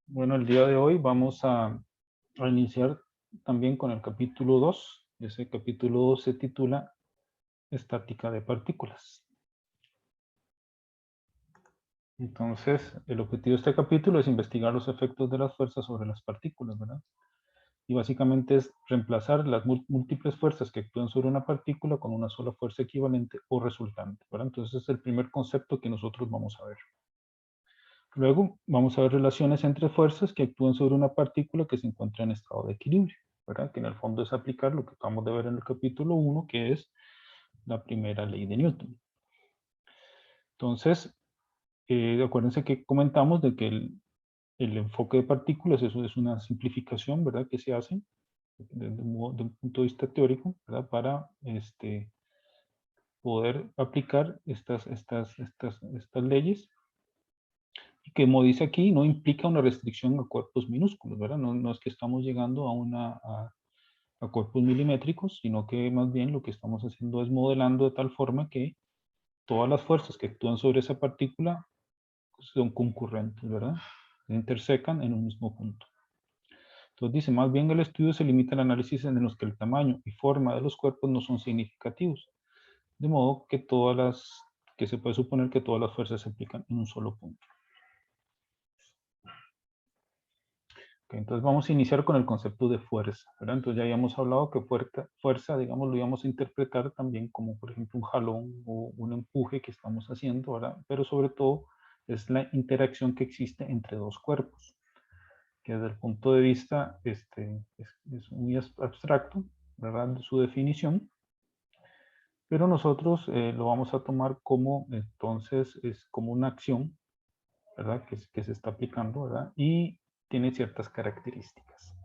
Bueno, el día de hoy vamos a iniciar también con el capítulo 2. Ese capítulo 2 se titula Estática de partículas. Entonces, el objetivo de este capítulo es investigar los efectos de las fuerzas sobre las partículas, ¿verdad? Y básicamente es reemplazar las múltiples fuerzas que actúan sobre una partícula con una sola fuerza equivalente o resultante, ¿verdad? Entonces, es el primer concepto que nosotros vamos a ver. Luego vamos a ver relaciones entre fuerzas que actúan sobre una partícula que se encuentra en estado de equilibrio, ¿verdad? Que en el fondo es aplicar lo que acabamos de ver en el capítulo 1, que es la primera ley de Newton. Entonces, acuérdense que comentamos de que el enfoque de partículas, eso es una simplificación, ¿verdad? Que se hace desde un punto de vista teórico, ¿verdad? Para poder aplicar estas leyes y que, como dice aquí, no implica una restricción a cuerpos minúsculos, ¿verdad? No es que estamos llegando a cuerpos milimétricos, sino que más bien lo que estamos haciendo es modelando de tal forma que todas las fuerzas que actúan sobre esa partícula son concurrentes, ¿verdad? Se intersecan en un mismo punto. Entonces dice, más bien el estudio se limita al análisis en los que el tamaño y forma de los cuerpos no son significativos, de modo que se puede suponer que todas las fuerzas se aplican en un solo punto. Okay, entonces vamos a iniciar con el concepto de fuerza, ¿verdad? Entonces ya habíamos hablado que fuerza, digamos, lo íbamos a interpretar también como, por ejemplo, un jalón o un empuje que estamos haciendo, ¿verdad? Pero sobre todo es la interacción que existe entre dos cuerpos, que desde el punto de vista es muy abstracto, ¿verdad? Su definición, pero nosotros lo vamos a tomar como, entonces, es como una acción, ¿verdad? Que se está aplicando, ¿verdad? Y tiene ciertas características.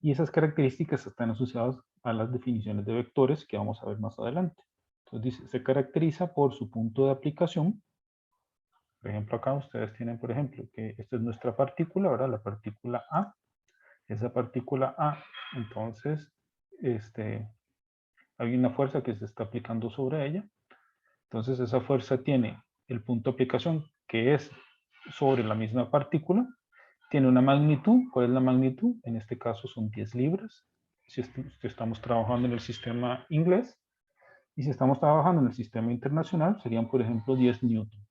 Y esas características están asociadas a las definiciones de vectores que vamos a ver más adelante. Entonces dice, se caracteriza por su punto de aplicación. Por ejemplo, acá ustedes tienen, por ejemplo, que esta es nuestra partícula, ¿verdad? La partícula A. Esa partícula A, entonces, hay una fuerza que se está aplicando sobre ella. Entonces, esa fuerza tiene el punto de aplicación, que es sobre la misma partícula. Tiene una magnitud. ¿Cuál es la magnitud? En este caso son 10 libras. Si estamos trabajando en el sistema inglés, y si estamos trabajando en el sistema internacional, serían, por ejemplo, 10 newton.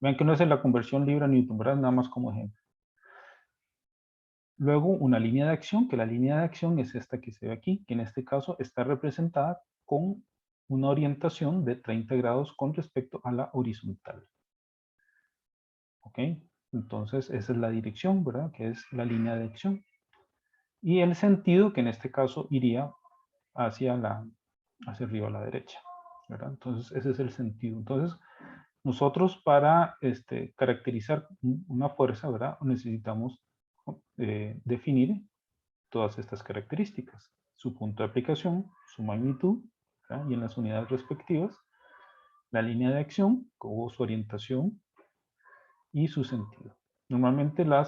Vean que no es la conversión libra a newton, ¿verdad? Nada más como ejemplo. Luego, una línea de acción, que la línea de acción es esta que se ve aquí, que en este caso está representada con una orientación de 30 grados con respecto a la horizontal. ¿Ok? Entonces, esa es la dirección, ¿verdad? Que es la línea de acción. Y el sentido, que en este caso iría hacia arriba a la derecha, ¿verdad? Entonces, ese es el sentido. Entonces, nosotros para caracterizar una fuerza, ¿verdad? Necesitamos definir todas estas características, su punto de aplicación, su magnitud, ¿verdad? Y en las unidades respectivas, la línea de acción, o su orientación y su sentido. Normalmente la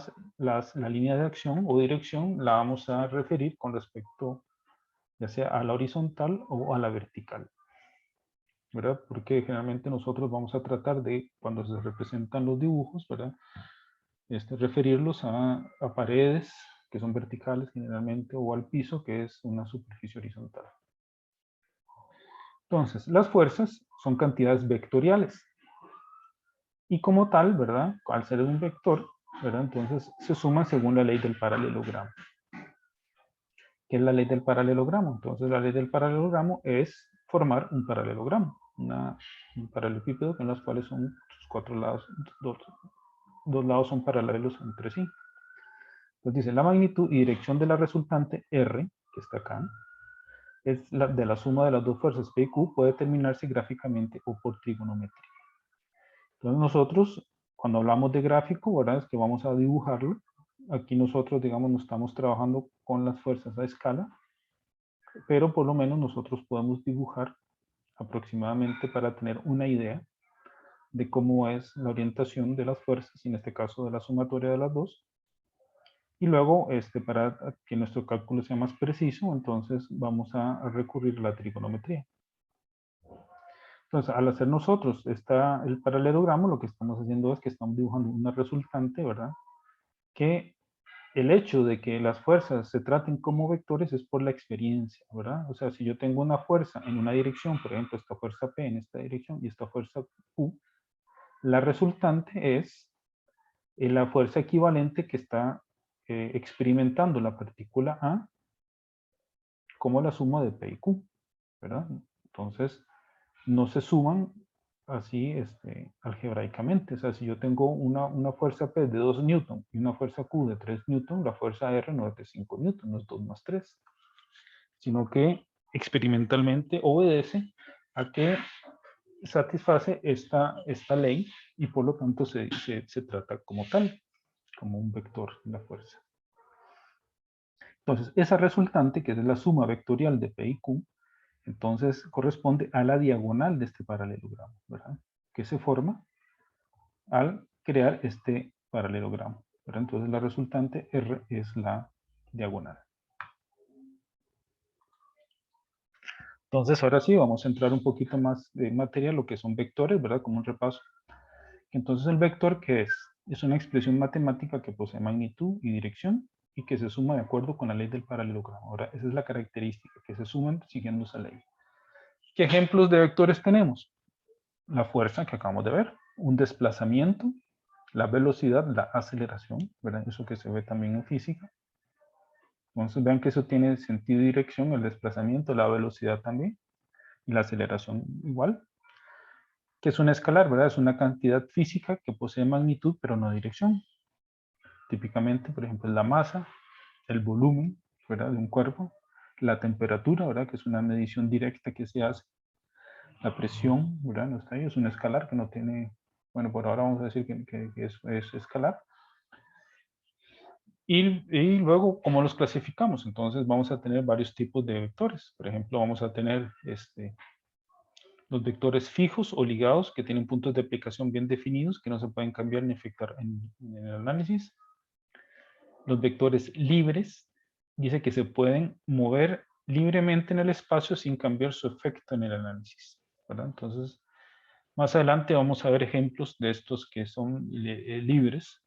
línea de acción o dirección la vamos a referir con respecto ya sea a la horizontal o a la vertical, ¿verdad? Porque generalmente nosotros vamos a tratar de, cuando se representan los dibujos, ¿verdad? Referirlos a paredes que son verticales generalmente o al piso que es una superficie horizontal. Entonces, las fuerzas son cantidades vectoriales y como tal, ¿verdad? Al ser un vector, ¿verdad? Entonces se suman según la ley del paralelogramo. ¿Qué es la ley del paralelogramo? Entonces la ley del paralelogramo es formar un paralelogramo, un paralelepípedo en los cuales son sus cuatro lados, dos lados son paralelos entre sí. Entonces dice, la magnitud y dirección de la resultante R, que está acá, es de la suma de las dos fuerzas P y Q, puede determinarse gráficamente o por trigonometría. Entonces nosotros, cuando hablamos de gráfico, ¿verdad? Es que vamos a dibujarlo. Aquí nosotros, digamos, no estamos trabajando con las fuerzas a escala, pero por lo menos nosotros podemos dibujar aproximadamente para tener una idea de cómo es la orientación de las fuerzas, en este caso de la sumatoria de las dos. Y luego, para que nuestro cálculo sea más preciso, entonces vamos a recurrir a la trigonometría. Entonces, al hacer nosotros el paralelogramo, lo que estamos haciendo es que estamos dibujando una resultante, ¿verdad? Que el hecho de que las fuerzas se traten como vectores es por la experiencia, ¿verdad? O sea, si yo tengo una fuerza en una dirección, por ejemplo, esta fuerza P en esta dirección y esta fuerza Q, la resultante es la fuerza equivalente que está experimentando la partícula A como la suma de P y Q, ¿verdad? Entonces, no se suman así algebraicamente. O sea, si yo tengo una fuerza P de 2 newton y una fuerza Q de 3 newton, la fuerza R no es de 5 newton, no es 2 más 3, sino que experimentalmente obedece a que satisface esta ley y por lo tanto se trata como tal, como un vector de la fuerza. Entonces, esa resultante, que es la suma vectorial de P y Q, entonces corresponde a la diagonal de este paralelogramo, ¿verdad? Que se forma al crear este paralelogramo, ¿verdad? Entonces la resultante R es la diagonal. Entonces ahora sí vamos a entrar un poquito más de materia, lo que son vectores, ¿verdad? Como un repaso. Entonces el vector, ¿qué es? Es una expresión matemática que posee magnitud y dirección y que se suma de acuerdo con la ley del paralelogramo. Ahora, esa es la característica, que se suman siguiendo esa ley. ¿Qué ejemplos de vectores tenemos? La fuerza que acabamos de ver, un desplazamiento, la velocidad, la aceleración, ¿verdad? Eso que se ve también en física. Entonces vean que eso tiene sentido y dirección, el desplazamiento, la velocidad también, y la aceleración igual. Que es una escalar, ¿verdad? Es una cantidad física que posee magnitud pero no dirección. Típicamente, por ejemplo, la masa, el volumen, ¿verdad? De un cuerpo, la temperatura, ¿verdad? Que es una medición directa que se hace. La presión, ¿verdad? No está ahí, es un escalar que no tiene, bueno, por ahora vamos a decir que es escalar. Y luego, ¿cómo los clasificamos? Entonces vamos a tener varios tipos de vectores. Por ejemplo, vamos a tener los vectores fijos o ligados que tienen puntos de aplicación bien definidos que no se pueden cambiar ni afectar en el análisis. Los vectores libres dice que se pueden mover libremente en el espacio sin cambiar su efecto en el análisis, ¿verdad? Entonces, más adelante vamos a ver ejemplos de estos que son libres.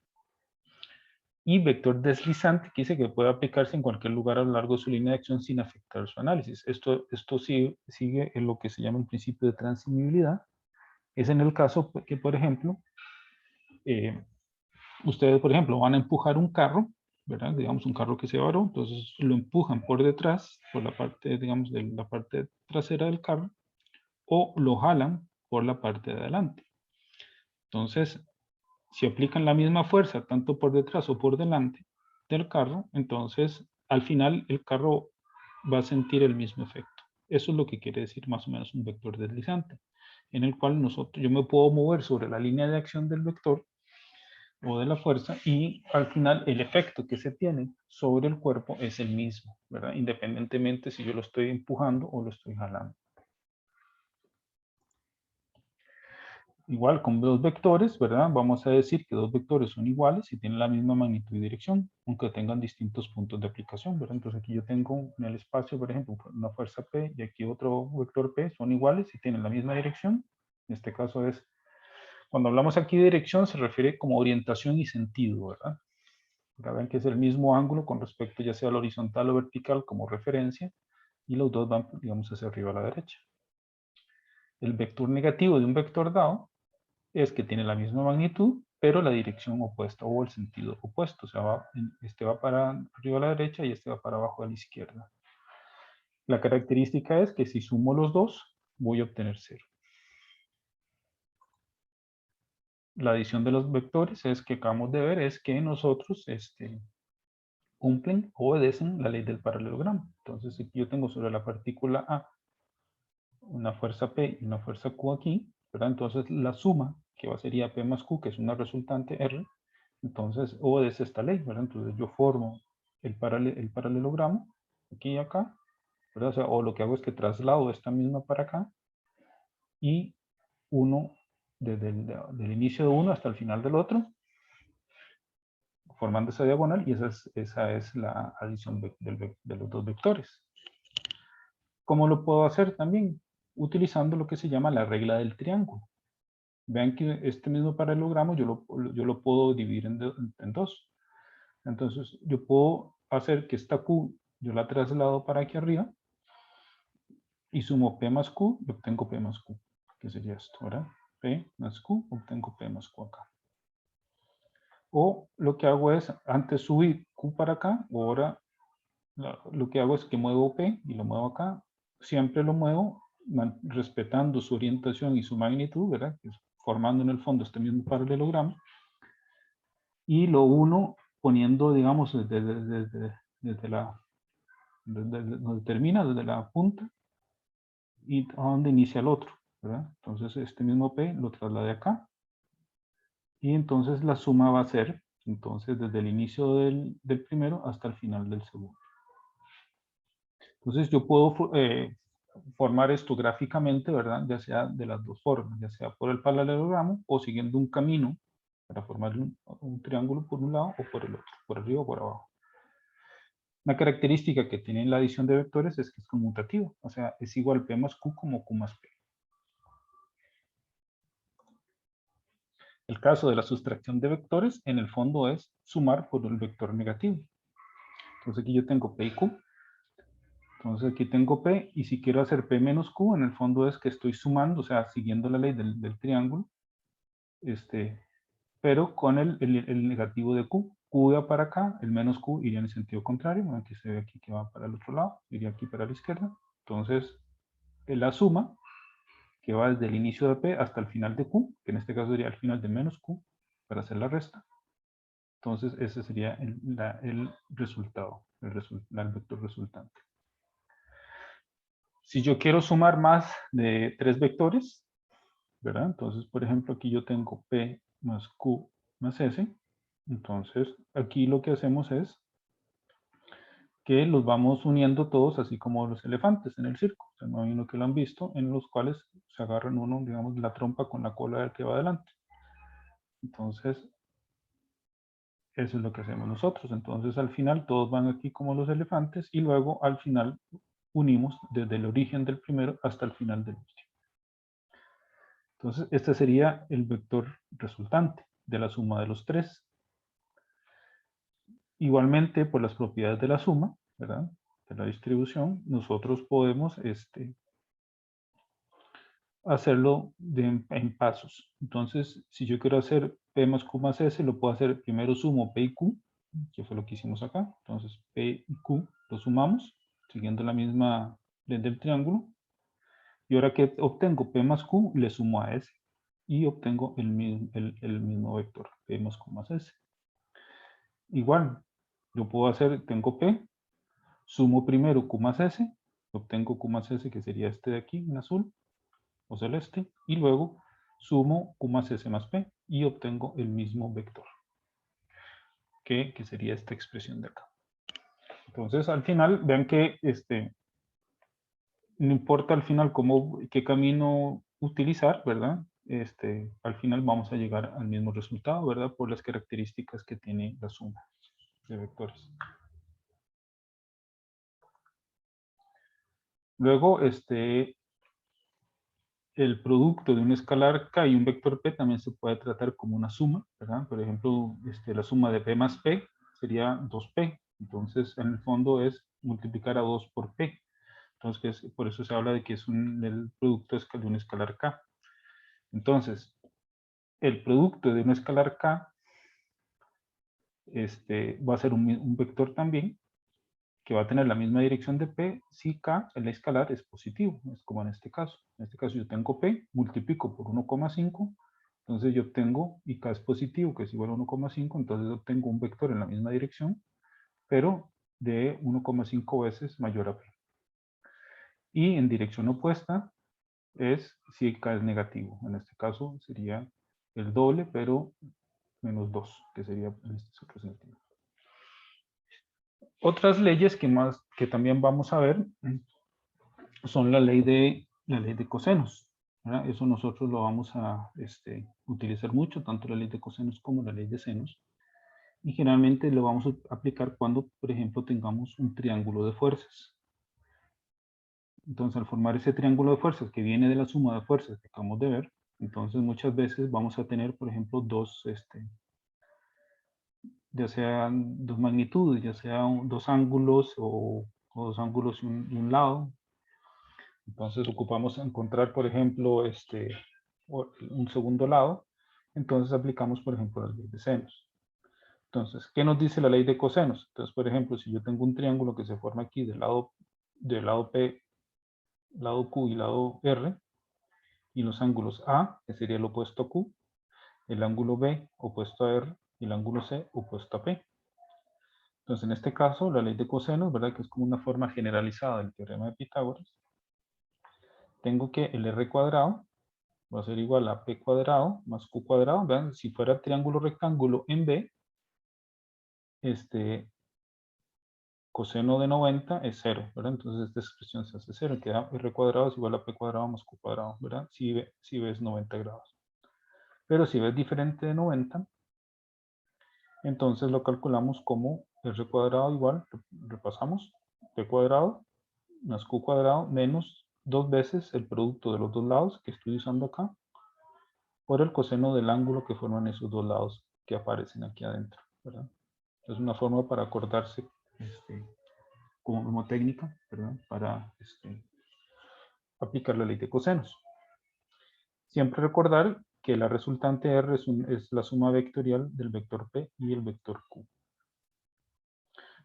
Y vector deslizante, que dice que puede aplicarse en cualquier lugar a lo largo de su línea de acción sin afectar su análisis. Esto sigue en lo que se llama el principio de transimibilidad. Es en el caso que, por ejemplo, ustedes, por ejemplo, van a empujar un carro, ¿verdad? Digamos un carro que se varó, entonces lo empujan por detrás, por la parte, digamos, de la parte trasera del carro, o lo jalan por la parte de adelante. Entonces, si aplican la misma fuerza tanto por detrás o por delante del carro, entonces al final el carro va a sentir el mismo efecto. Eso es lo que quiere decir más o menos un vector deslizante, en el cual yo me puedo mover sobre la línea de acción del vector o de la fuerza y al final el efecto que se tiene sobre el cuerpo es el mismo, ¿verdad? Independientemente si yo lo estoy empujando o lo estoy jalando. Igual con dos vectores, ¿verdad? Vamos a decir que dos vectores son iguales y tienen la misma magnitud y dirección, aunque tengan distintos puntos de aplicación, ¿verdad? Entonces aquí yo tengo en el espacio, por ejemplo, una fuerza P y aquí otro vector P, son iguales y tienen la misma dirección. En este caso es, cuando hablamos aquí de dirección, se refiere como orientación y sentido, ¿verdad? Para ver que es el mismo ángulo con respecto ya sea al horizontal o vertical como referencia, y los dos van, digamos, hacia arriba a la derecha. El vector negativo de un vector dado es que tiene la misma magnitud, pero la dirección opuesta o el sentido opuesto. O sea, este va para arriba a la derecha y este va para abajo a la izquierda. La característica es que si sumo los dos, voy a obtener 0. La adición de los vectores es que acabamos de ver es que nosotros cumplen, obedecen la ley del paralelogramo. Entonces, si yo tengo sobre la partícula A una fuerza P y una fuerza Q aquí, ¿verdad? Entonces la suma, que sería P más Q, que es una resultante R, entonces obedece esta ley, ¿verdad? Entonces yo formo el paralelogramo aquí y acá, ¿verdad? O sea, o lo que hago es que traslado esta misma para acá y uno desde el inicio de uno hasta el final del otro, formando esa diagonal y esa es la adición de los dos vectores. ¿Cómo lo puedo hacer también? utilizando lo que se llama la regla del triángulo. Vean que este mismo paralelogramo yo lo puedo dividir en dos. Entonces, yo puedo hacer que esta Q, yo la traslado para aquí arriba, y sumo P más Q y obtengo P más Q, que sería esto, ¿verdad? P más Q, obtengo P más Q acá. O lo que hago es, antes subí Q para acá, ahora lo que hago es que muevo P y lo muevo acá. Siempre lo muevo respetando su orientación y su magnitud, ¿verdad? Formando en el fondo este mismo paralelogramo. Y lo uno poniendo, digamos, desde donde termina, desde la punta, y a donde inicia el otro, ¿verdad? Entonces este mismo P lo trasladé acá. Y entonces la suma va a ser, entonces, desde el inicio del primero hasta el final del segundo. Entonces yo puedo formar esto gráficamente, ¿verdad? Ya sea de las dos formas, ya sea por el paralelogramo o siguiendo un camino para formar un triángulo por un lado o por el otro, por arriba o por abajo. Una característica que tiene la adición de vectores es que es conmutativa, o sea, es igual P más Q como Q más P. El caso de la sustracción de vectores, en el fondo, es sumar por el vector negativo. Entonces aquí yo tengo P y Q. Entonces aquí tengo P, y si quiero hacer P menos Q, en el fondo es que estoy sumando, o sea, siguiendo la ley del triángulo, pero con el negativo de Q. Q va para acá, el menos Q iría en el sentido contrario. Bueno, aquí se ve aquí que va para el otro lado, iría aquí para la izquierda. Entonces, la suma, que va desde el inicio de P hasta el final de Q, que en este caso sería el final de menos Q, para hacer la resta. Entonces, ese sería el resultado, el vector resultante. Si yo quiero sumar más de 3 vectores, ¿verdad? Entonces, por ejemplo, aquí yo tengo P más Q más S. Entonces, aquí lo que hacemos es que los vamos uniendo todos, así como los elefantes en el circo. O sea, me imagino que lo han visto, en los cuales se agarran uno, digamos, la trompa con la cola del que va adelante. Entonces, eso es lo que hacemos nosotros. Entonces, al final, todos van aquí como los elefantes, y luego, al final, unimos desde el origen del primero hasta el final del último. Entonces, este sería el vector resultante de la suma de los tres. Igualmente, por las propiedades de la suma, ¿verdad?, de la distribución, nosotros podemos hacerlo en pasos. Entonces, si yo quiero hacer P más Q más S, lo puedo hacer primero sumo P y Q, que fue lo que hicimos acá. Entonces, P y Q lo sumamos, siguiendo la misma ley del triángulo. Y ahora que obtengo P más Q, le sumo a S. Y obtengo el mismo vector, P más Q más S. Igual, yo puedo hacer, tengo P, sumo primero Q más S, obtengo Q más S, que sería este de aquí, en azul o celeste, y luego sumo Q más S más P y obtengo el mismo vector, que sería esta expresión de acá. Entonces, al final, vean que no importa al final qué camino utilizar, ¿verdad? Al final vamos a llegar al mismo resultado, ¿verdad? Por las características que tiene la suma de vectores. Luego, el producto de un escalar K y un vector P también se puede tratar como una suma, ¿verdad? Por ejemplo, la suma de P más P sería 2P. Entonces, en el fondo es multiplicar a 2 por P. Entonces, por eso se habla de que es el producto de un escalar K. Entonces, el producto de un escalar K va a ser un vector también, que va a tener la misma dirección de P si K, el escalar, es positivo, es como en este caso. En este caso yo tengo P, multiplico por 1,5, entonces yo obtengo, y K es positivo, que es igual a 1,5, entonces obtengo un vector en la misma dirección, pero de 1,5 veces mayor a P. Y en dirección opuesta es si K es negativo. En este caso sería el doble, pero menos 2, que sería en este otro sentido. Otras leyes que también vamos a ver son la ley de cosenos, ¿verdad? Eso nosotros lo vamos a utilizar mucho, tanto la ley de cosenos como la ley de senos. Y generalmente lo vamos a aplicar cuando, por ejemplo, tengamos un triángulo de fuerzas. Entonces, al formar ese triángulo de fuerzas que viene de la suma de fuerzas que acabamos de ver, entonces muchas veces vamos a tener, por ejemplo, ya sean dos magnitudes, ya sean dos ángulos o dos ángulos y un lado. Entonces ocupamos encontrar, por ejemplo, un segundo lado. Entonces aplicamos, por ejemplo, la ley de senos. Entonces, ¿qué nos dice la ley de cosenos? Entonces, por ejemplo, si yo tengo un triángulo que se forma aquí del lado P, lado Q y lado R, y los ángulos A, que sería el opuesto a Q, el ángulo B, opuesto a R, y el ángulo C, opuesto a P. Entonces, en este caso, la ley de cosenos, ¿verdad? Que es como una forma generalizada del teorema de Pitágoras. Tengo que el R cuadrado va a ser igual a P cuadrado más Q cuadrado. ¿Vean? Si fuera triángulo rectángulo en B, coseno de 90 es 0, ¿verdad? Entonces esta expresión se hace 0, queda R cuadrado es igual a P cuadrado más Q cuadrado, ¿verdad? Si ves 90 grados. Pero si ves diferente de 90, entonces lo calculamos como R cuadrado igual, repasamos, P cuadrado más Q cuadrado menos 2 veces el producto de los dos lados que estoy usando acá, por el coseno del ángulo que forman esos dos lados que aparecen aquí adentro, ¿verdad? Es una forma para acordarse como técnica, ¿verdad? Para aplicar la ley de cosenos. Siempre recordar que la resultante R es la suma vectorial del vector P y el vector Q.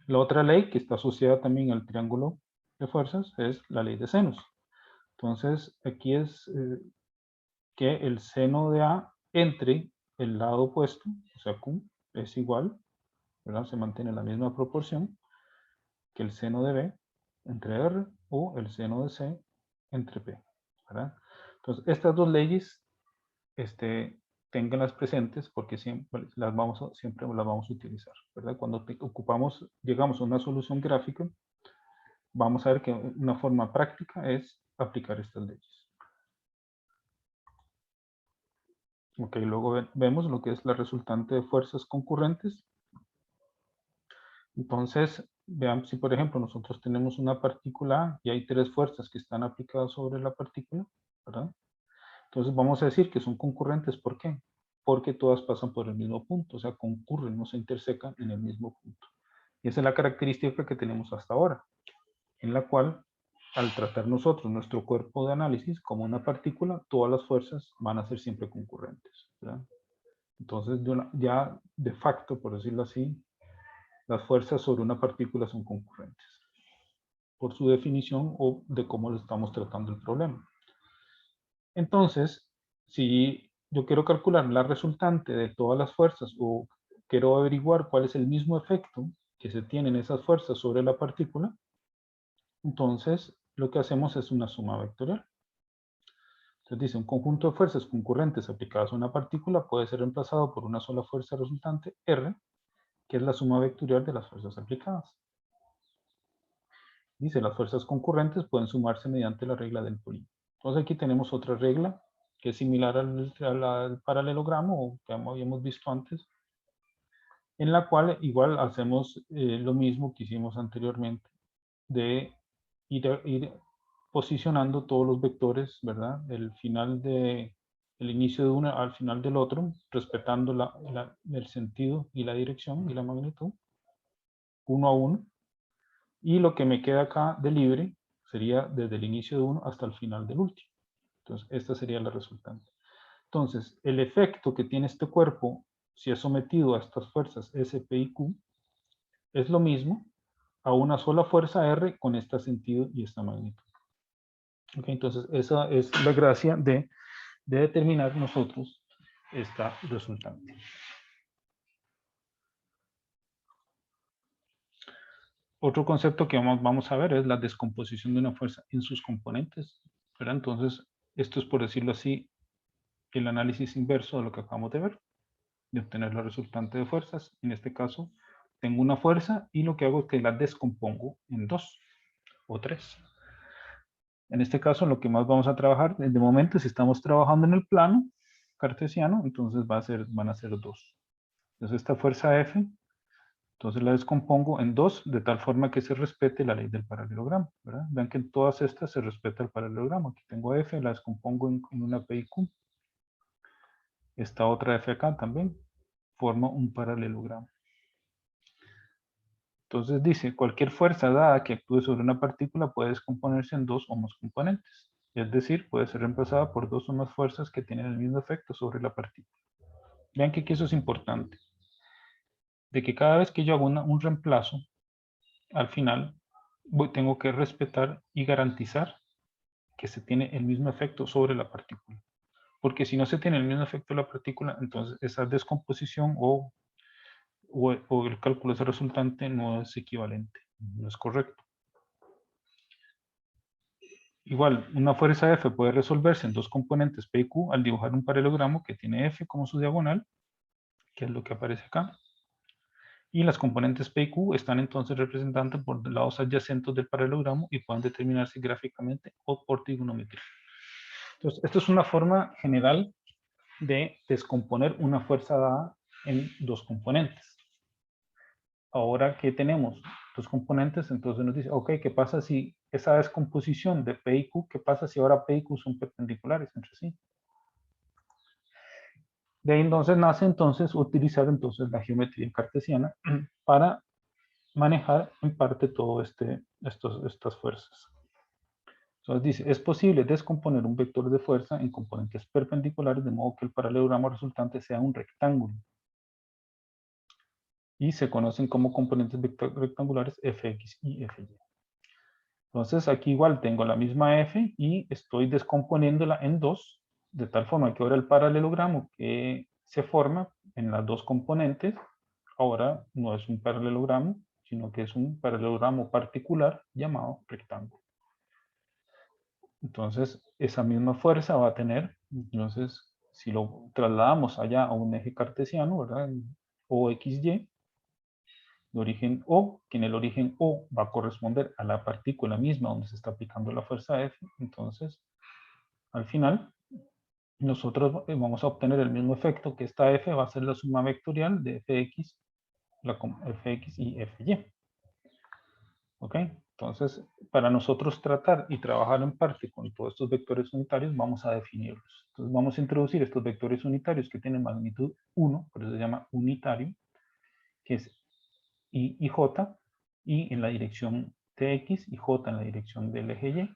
La otra ley que está asociada también al triángulo de fuerzas es la ley de senos. Entonces, aquí es que el seno de A entre el lado opuesto, o sea, Q, es igual, ¿verdad? Se mantiene la misma proporción que el seno de B entre R o el seno de C entre P, ¿verdad? Entonces, estas dos leyes, ténganlas presentes porque siempre las vamos a utilizar, ¿verdad? Cuando llegamos a una solución gráfica, vamos a ver que una forma práctica es aplicar estas leyes. Ok, luego vemos lo que es la resultante de fuerzas concurrentes. Entonces, veamos si por ejemplo nosotros tenemos una partícula y hay tres fuerzas que están aplicadas sobre la partícula, ¿verdad? Entonces vamos a decir que son concurrentes. ¿Por qué? Porque todas pasan por el mismo punto, o sea, concurren, no se intersecan en el mismo punto. Y esa es la característica que tenemos hasta ahora, en la cual, al tratar nosotros nuestro cuerpo de análisis como una partícula, todas las fuerzas van a ser siempre concurrentes, ¿verdad? Entonces, ya de facto, por decirlo así, las fuerzas sobre una partícula son concurrentes, por su definición o de cómo le estamos tratando el problema. Entonces, si yo quiero calcular la resultante de todas las fuerzas o quiero averiguar cuál es el mismo efecto que se tienen esas fuerzas sobre la partícula, entonces lo que hacemos es una suma vectorial. Entonces dice, un conjunto de fuerzas concurrentes aplicadas a una partícula puede ser reemplazado por una sola fuerza resultante, R, que es la suma vectorial de las fuerzas aplicadas. Dice, las fuerzas concurrentes pueden sumarse mediante la regla del polígono. Entonces aquí tenemos otra regla que es similar al paralelogramo que habíamos visto antes, en la cual igual hacemos lo mismo que hicimos anteriormente, de ir posicionando todos los vectores, ¿verdad? El inicio de uno al final del otro, respetando el sentido y la dirección y la magnitud, uno a uno. Y lo que me queda acá de libre sería desde el inicio de uno hasta el final del último. Entonces, esta sería la resultante. Entonces, el efecto que tiene este cuerpo, si es sometido a estas fuerzas S, P y Q, es lo mismo a una sola fuerza R con este sentido y esta magnitud. Okay, entonces, esa es la gracia de determinar nosotros esta resultante. Otro concepto que vamos a ver es la descomposición de una fuerza en sus componentes, ¿verdad? Entonces, esto es, por decirlo así, el análisis inverso de lo que acabamos de ver, de obtener la resultante de fuerzas. En este caso, tengo una fuerza y lo que hago es que la descompongo en dos o tres. En este caso, lo que más vamos a trabajar, de momento, si estamos trabajando en el plano cartesiano, entonces van a ser dos. Entonces, esta fuerza F, Entonces la descompongo en dos de tal forma que se respete la ley del paralelogramo, ¿verdad? Vean que en todas estas se respeta el paralelogramo. Aquí tengo F, la descompongo en una P y Q. Esta otra F acá también forma un paralelogramo. Entonces dice, cualquier fuerza dada que actúe sobre una partícula puede descomponerse en dos o más componentes. Es decir, puede ser reemplazada por dos o más fuerzas que tienen el mismo efecto sobre la partícula. Vean que aquí eso es importante. De que cada vez que yo hago un reemplazo, al final tengo que respetar y garantizar que se tiene el mismo efecto sobre la partícula. Porque si no se tiene el mismo efecto de la partícula, entonces esa descomposición o el cálculo de ese resultante no es equivalente, no es correcto. Igual, una fuerza F puede resolverse en dos componentes P y Q al dibujar un paralelogramo que tiene F como su diagonal, que es lo que aparece acá. Y las componentes P y Q están entonces representadas por lados adyacentes del paralelogramo y pueden determinarse gráficamente o por trigonometría. Entonces, esto es una forma general de descomponer una fuerza dada en dos componentes. Ahora que tenemos dos componentes, entonces nos dice, ok, ¿qué pasa si esa descomposición de P y Q, qué pasa si ahora P y Q son perpendiculares entre sí? De ahí entonces nace utilizar entonces la geometría cartesiana para manejar en parte todo estas fuerzas. Entonces dice, es posible descomponer un vector de fuerza en componentes perpendiculares de modo que el paralelogramo resultante sea un rectángulo. Y se conocen como componentes rectangulares fx y fy. Entonces aquí igual tengo la misma f y estoy descomponiéndola en dos, de tal forma que ahora el paralelogramo que se forma en las dos componentes, ahora no es un paralelogramo, sino que es un paralelogramo particular llamado rectángulo. Entonces esa misma fuerza va a tener, entonces si lo trasladamos allá a un eje cartesiano, ¿verdad? O XY, de origen O, que en el origen O va a corresponder a la partícula misma donde se está aplicando la fuerza F. Entonces, al final, nosotros vamos a obtener el mismo efecto que esta F va a ser la suma vectorial de Fx, Fx y Fy. ¿Ok? Entonces, para nosotros tratar y trabajar en parte con todos estos vectores unitarios, vamos a definirlos. Entonces, vamos a introducir estos vectores unitarios que tienen magnitud 1, por eso se llama unitario, que es I y J, y en la dirección TX y J en la dirección del eje Y,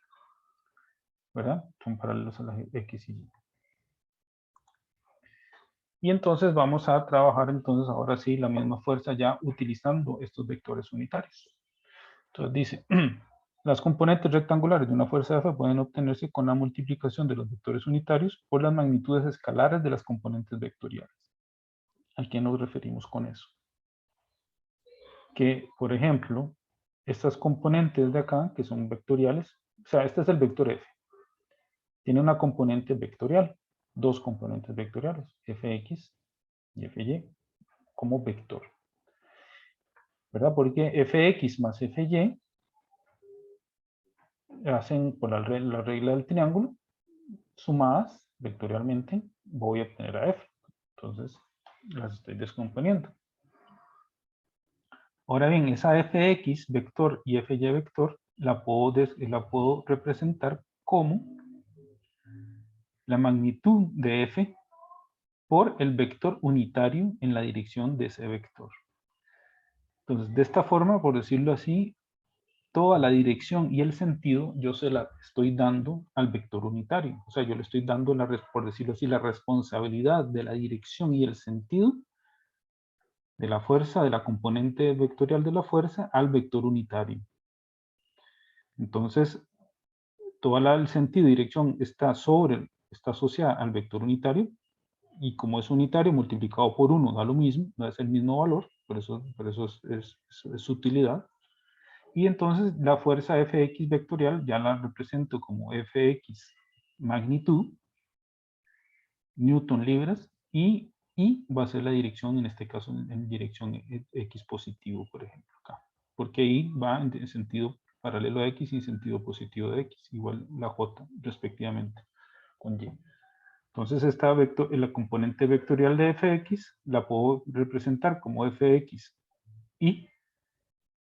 ¿verdad? Son paralelos a la X y Y. Y entonces vamos a trabajar entonces ahora sí la misma fuerza ya utilizando estos vectores unitarios. Entonces dice, las componentes rectangulares de una fuerza F pueden obtenerse con la multiplicación de los vectores unitarios por las magnitudes escalares de las componentes vectoriales. ¿A qué nos referimos con eso? Que, por ejemplo, estas componentes de acá, que son vectoriales, o sea, este es el vector F, tiene una componente vectorial, dos componentes vectoriales, fx y fy, como vector, ¿verdad? Porque fx más fy hacen por la regla del triángulo, sumadas vectorialmente, voy a obtener a f. Entonces, las estoy descomponiendo. Ahora bien, esa fx vector y fy vector la puedo representar como la magnitud de f por el vector unitario en la dirección de ese vector. Entonces, de esta forma, por decirlo así, toda la dirección y el sentido yo se la estoy dando al vector unitario. O sea, yo le estoy dando, por decirlo así, la responsabilidad de la dirección y el sentido de la fuerza, de la componente vectorial de la fuerza, al vector unitario. Entonces, todo el sentido y dirección está asociada al vector unitario, y como es unitario multiplicado por 1 da lo mismo, no es el mismo valor, por eso es su utilidad. Y entonces la fuerza Fx vectorial ya la represento como Fx magnitud, Newton libras, y va a ser la dirección, en este caso en dirección X positivo, por ejemplo, acá. Porque ahí va en sentido paralelo a X y en sentido positivo de X, igual la J respectivamente con Y. Entonces la componente vectorial de Fx la puedo representar como Fx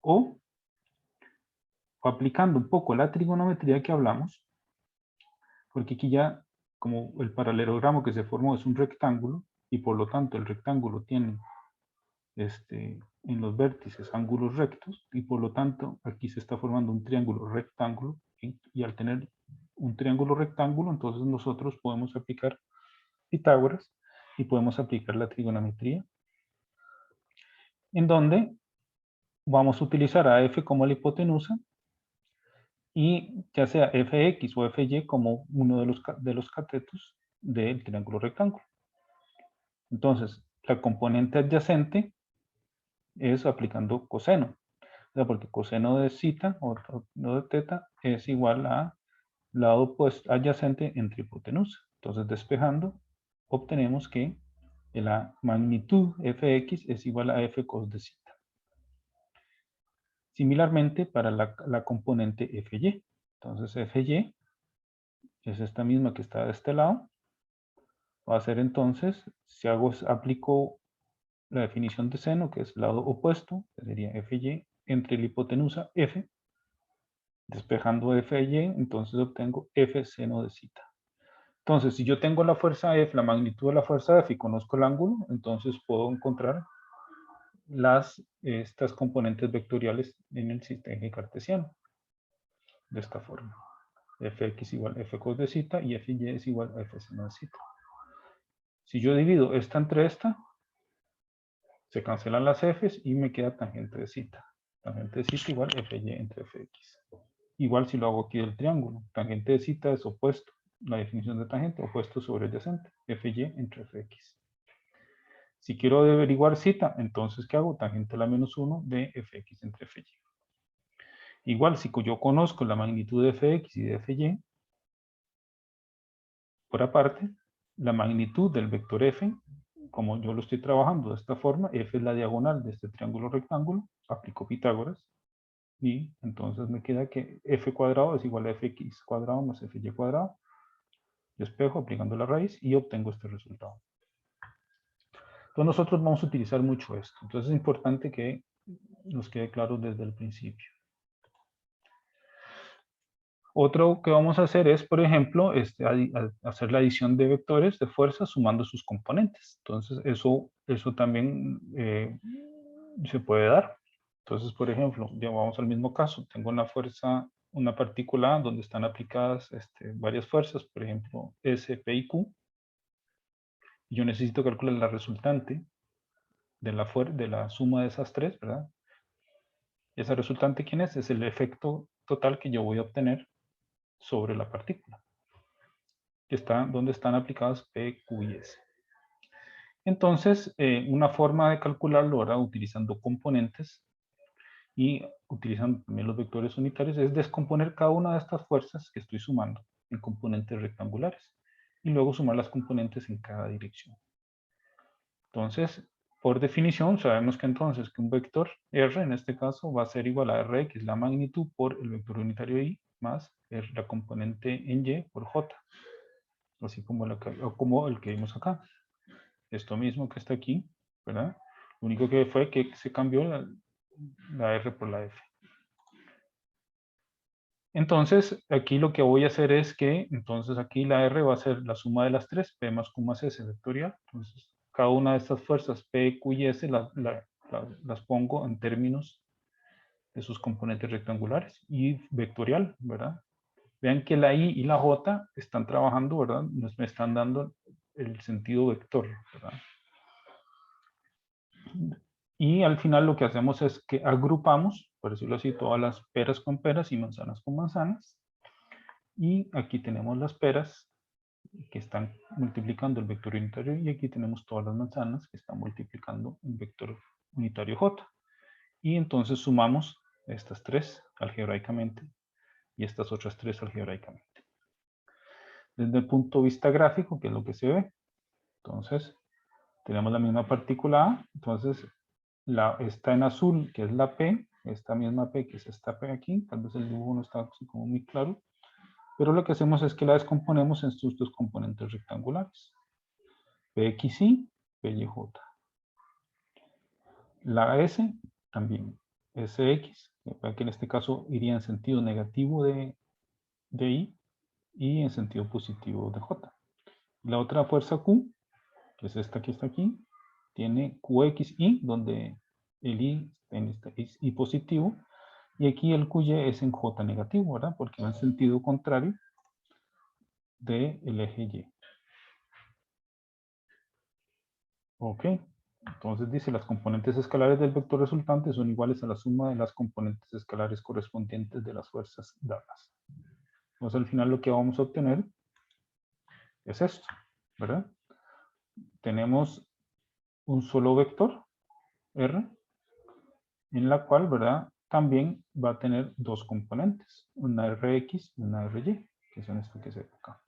o aplicando un poco la trigonometría que hablamos, porque aquí ya, como el paralelogramo que se formó es un rectángulo, y por lo tanto el rectángulo tiene en los vértices ángulos rectos, y por lo tanto aquí se está formando un triángulo rectángulo, y al tener un triángulo rectángulo, entonces nosotros podemos aplicar Pitágoras y podemos aplicar la trigonometría, en donde vamos a utilizar a f como la hipotenusa, y ya sea fx o fy como uno de los catetos del triángulo rectángulo. Entonces, la componente adyacente es aplicando coseno, o sea, porque coseno de zeta o no de teta es igual a lado opuesto adyacente entre hipotenusa. Entonces, despejando, obtenemos que la magnitud fx es igual a f cos de zeta. Similarmente para la componente fy. Entonces, fy es esta misma que está de este lado. Va a ser entonces, si aplico la definición de seno, que es el lado opuesto, que sería fy, entre la hipotenusa f, despejando fy, entonces obtengo f seno de zeta. Entonces, si yo tengo la fuerza F, la magnitud de la fuerza F y conozco el ángulo, entonces puedo encontrar estas componentes vectoriales en el sistema cartesiano. De esta forma. Fx igual a f cos de zeta y fy es igual a f seno de zeta. Si yo divido esta entre esta, se cancelan las f's y me queda tangente de zeta. Tangente de zeta igual fy entre fx. Igual si lo hago aquí del triángulo. Tangente de zeta es opuesto. La definición de tangente, opuesto sobre adyacente. Fy entre fx. Si quiero averiguar zeta, entonces ¿qué hago? Tangente a la menos 1 de fx entre fy. Igual, si yo conozco la magnitud de fx y de fy, por aparte, la magnitud del vector f, como yo lo estoy trabajando de esta forma, f es la diagonal de este triángulo rectángulo, aplico Pitágoras, y entonces me queda que f cuadrado es igual a fx cuadrado más fy cuadrado. Despejo aplicando la raíz y obtengo este resultado. Entonces nosotros vamos a utilizar mucho esto. Entonces es importante que nos quede claro desde el principio. Otro que vamos a hacer es, por ejemplo, hacer la adición de vectores de fuerza sumando sus componentes. Entonces, eso también se puede dar. Entonces, por ejemplo, ya vamos al mismo caso. Tengo una fuerza, una partícula donde están aplicadas varias fuerzas, por ejemplo, S, P y Q. Y yo necesito calcular la resultante de la suma de esas tres, ¿verdad? ¿Esa resultante quién es? Es el efecto total que yo voy a obtener sobre la partícula, donde están aplicadas P, Q y S. Entonces, una forma de calcularlo ahora utilizando componentes y utilizando también los vectores unitarios es descomponer cada una de estas fuerzas que estoy sumando en componentes rectangulares y luego sumar las componentes en cada dirección. Entonces, por definición, sabemos que entonces que un vector R en este caso va a ser igual a Rx, la magnitud, por el vector unitario Y, más la componente en Y por J, así como el que vimos acá. Esto mismo que está aquí, ¿verdad? Lo único que fue que se cambió la R por la F. Entonces, aquí lo que voy a hacer es que, entonces aquí la R va a ser la suma de las tres, P más Q más S vectorial. Entonces, cada una de estas fuerzas, P, Q y S, las pongo en términos de sus componentes rectangulares y vectorial, ¿verdad? Vean que la I y la J están trabajando, ¿verdad? Me están dando el sentido vector, ¿verdad? Y al final lo que hacemos es que agrupamos, por decirlo así, todas las peras con peras y manzanas con manzanas. Y aquí tenemos las peras que están multiplicando el vector unitario y aquí tenemos todas las manzanas que están multiplicando el vector unitario J. Y entonces sumamos estas tres algebraicamente y estas otras tres algebraicamente. Desde el punto de vista gráfico, que es lo que se ve, entonces tenemos la misma partícula A, entonces está en azul, que es la P, esta misma P, que es esta P aquí, tal vez el dibujo no está como muy claro, pero lo que hacemos es que la descomponemos en sus dos componentes rectangulares, PXY, PYJ. La S también Sx, que en este caso iría en sentido negativo de I y en sentido positivo de J. La otra fuerza Q, que es esta que está aquí, tiene QXY, donde el I es I positivo, y aquí el QY es en J negativo, ¿verdad? Porque va en sentido contrario del eje Y. Ok, entonces dice, las componentes escalares del vector resultante son iguales a la suma de las componentes escalares correspondientes de las fuerzas dadas. Entonces al final lo que vamos a obtener es esto, ¿verdad? Tenemos un solo vector, R, en la cual, ¿verdad? También va a tener dos componentes, una Rx y una Ry, que son estas que se ve acá.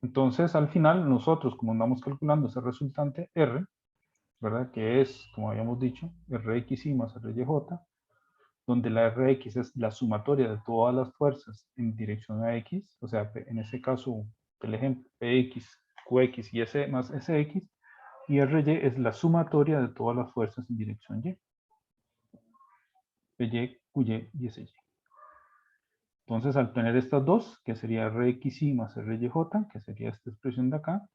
Entonces, al final, nosotros, como andamos calculando ese resultante R, ¿verdad? Que es, como habíamos dicho, Rxy más Ryj, donde la Rx es la sumatoria de todas las fuerzas en dirección a X, o sea, en ese caso, el ejemplo, Px, Qx y S más Sx, y Ry es la sumatoria de todas las fuerzas en dirección Y. Py, Qy y Sy. Entonces, al tener estas dos, que sería Rxy más Ryj, que sería esta expresión de acá,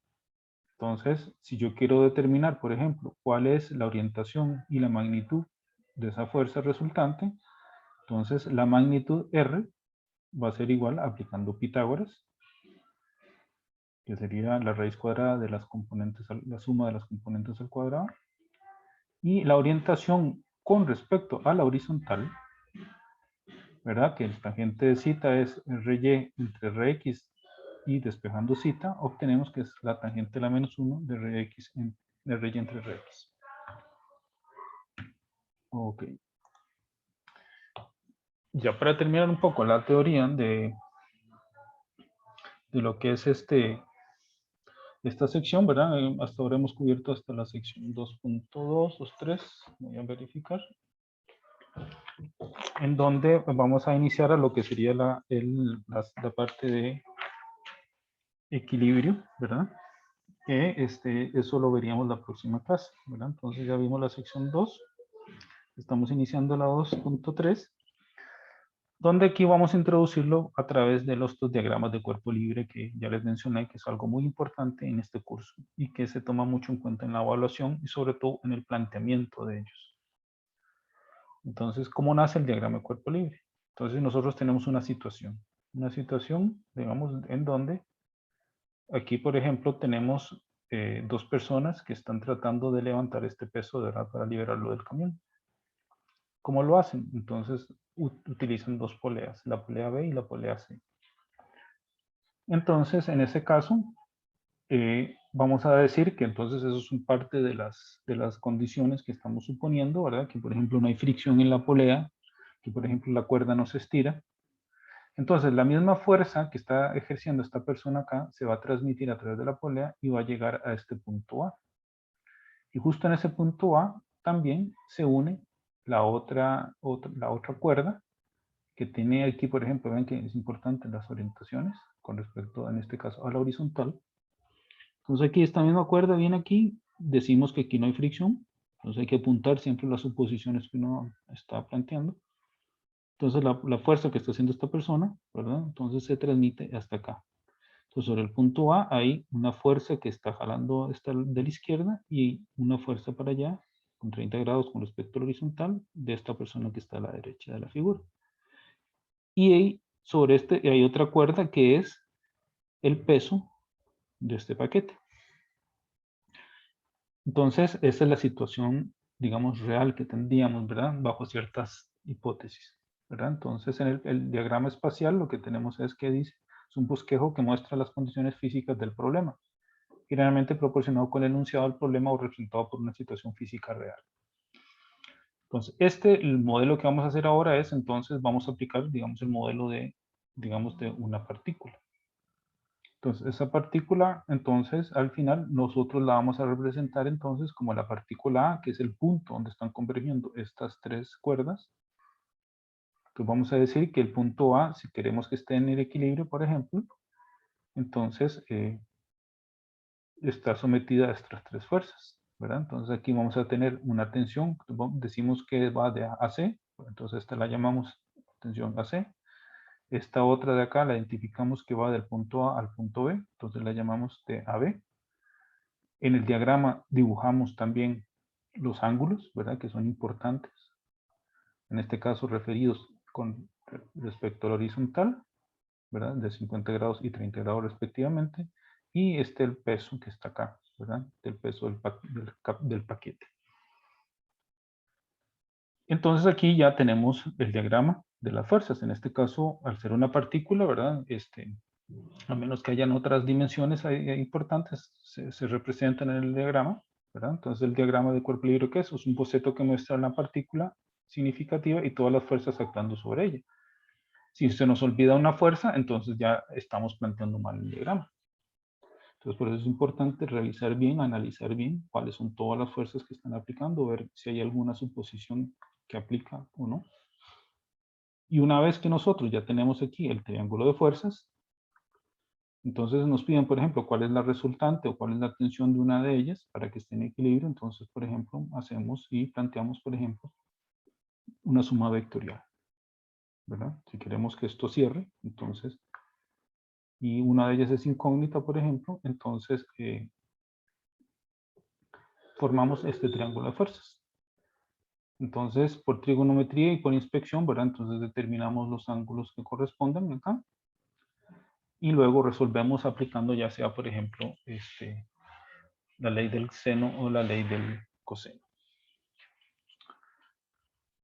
entonces, si yo quiero determinar, por ejemplo, cuál es la orientación y la magnitud de esa fuerza resultante, entonces la magnitud R va a ser igual aplicando Pitágoras, que sería la raíz cuadrada de las componentes, la suma de las componentes al cuadrado, y la orientación con respecto a la horizontal, ¿verdad? Que el tangente de zeta es Ry entre Rx y despejando zeta, obtenemos que es la tangente de la menos 1 de Rx de Ry entre Rx. Ok. Ya para terminar un poco la teoría de lo que es esta sección, ¿verdad? Hasta ahora hemos cubierto hasta la sección 2.2, 2.3, voy a verificar, en donde vamos a iniciar a lo que sería la parte de equilibrio, ¿verdad? Que eso lo veríamos la próxima clase, ¿verdad? Entonces ya vimos la sección 2, estamos iniciando la 2.3, donde aquí vamos a introducirlo a través de los dos diagramas de cuerpo libre que ya les mencioné, que es algo muy importante en este curso y que se toma mucho en cuenta en la evaluación y sobre todo en el planteamiento de ellos. Entonces, ¿cómo nace el diagrama de cuerpo libre? Entonces nosotros tenemos una situación, digamos, en donde aquí, por ejemplo, tenemos dos personas que están tratando de levantar este peso, ¿verdad? Para liberarlo del camión. ¿Cómo lo hacen? Entonces utilizan dos poleas, la polea B y la polea C. Entonces, en ese caso, vamos a decir que entonces eso son parte de las condiciones que estamos suponiendo, ¿verdad? Que por ejemplo no hay fricción en la polea, que por ejemplo la cuerda no se estira. Entonces, la misma fuerza que está ejerciendo esta persona acá se va a transmitir a través de la polea y va a llegar a este punto A. Y justo en ese punto A también se une la otra cuerda que tiene aquí, por ejemplo, ven que es importante las orientaciones con respecto, en este caso, a la horizontal. Entonces aquí esta misma cuerda viene aquí, decimos que aquí no hay fricción, entonces hay que apuntar siempre las suposiciones que uno está planteando. Entonces la fuerza que está haciendo esta persona, ¿verdad? Entonces se transmite hasta acá. Entonces sobre el punto A hay una fuerza que está jalando esta de la izquierda y una fuerza para allá, con 30 grados con respecto al horizontal, de esta persona que está a la derecha de la figura. Y sobre hay otra cuerda que es el peso de este paquete. Entonces, esa es la situación, digamos, real que tendríamos, ¿verdad? Bajo ciertas hipótesis, ¿verdad? Entonces, en el diagrama espacial lo que tenemos es que dice, es un bosquejo que muestra las condiciones físicas del problema, generalmente proporcionado con el enunciado del problema o representado por una situación física real. Entonces, el modelo que vamos a hacer ahora es, entonces, vamos a aplicar, digamos, el modelo de una partícula. Entonces, esa partícula, entonces, al final, nosotros la vamos a representar entonces como la partícula A, que es el punto donde están convergiendo estas tres cuerdas. Entonces, vamos a decir que el punto A, si queremos que esté en el equilibrio, por ejemplo, entonces está sometida a estas tres fuerzas, ¿verdad? Entonces aquí vamos a tener una tensión, decimos que va de A a C, entonces esta la llamamos tensión AC. Esta otra de acá la identificamos que va del punto A al punto B, entonces la llamamos de AB. En el diagrama dibujamos también los ángulos, ¿verdad? Que son importantes. En este caso referidos con respecto al horizontal, ¿verdad? De 50 grados y 30 grados respectivamente. Y el peso que está acá, ¿verdad? Del peso del paquete. Entonces aquí ya tenemos el diagrama de las fuerzas. En este caso, al ser una partícula, ¿verdad? A menos que hayan otras dimensiones importantes, se representan en el diagrama, ¿verdad? Entonces el diagrama de cuerpo libre, ¿qué es? Es un boceto que muestra una partícula significativa y todas las fuerzas actuando sobre ella. Si se nos olvida una fuerza, entonces ya estamos planteando mal el diagrama. Entonces por eso es importante revisar bien, analizar bien cuáles son todas las fuerzas que están aplicando, ver si hay alguna suposición que aplica o no. Y una vez que nosotros ya tenemos aquí el triángulo de fuerzas, entonces nos piden, por ejemplo, cuál es la resultante o cuál es la tensión de una de ellas para que esté en equilibrio. Entonces, por ejemplo, hacemos y planteamos, por ejemplo, una suma vectorial, ¿verdad? Si queremos que esto cierre, entonces, y una de ellas es incógnita, por ejemplo, entonces formamos este triángulo de fuerzas. Entonces, por trigonometría y por inspección, ¿verdad? Entonces determinamos los ángulos que correspondan acá. Y luego resolvemos aplicando ya sea, por ejemplo, la ley del seno o la ley del coseno.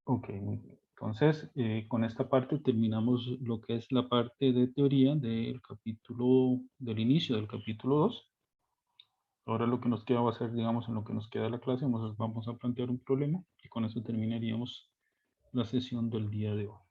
Ok, muy bien. Entonces, con esta parte terminamos lo que es la parte de teoría del capítulo, del inicio del capítulo 2. Ahora lo que nos queda va a ser, digamos, en lo que nos queda la clase, vamos a plantear un problema y con eso terminaríamos la sesión del día de hoy.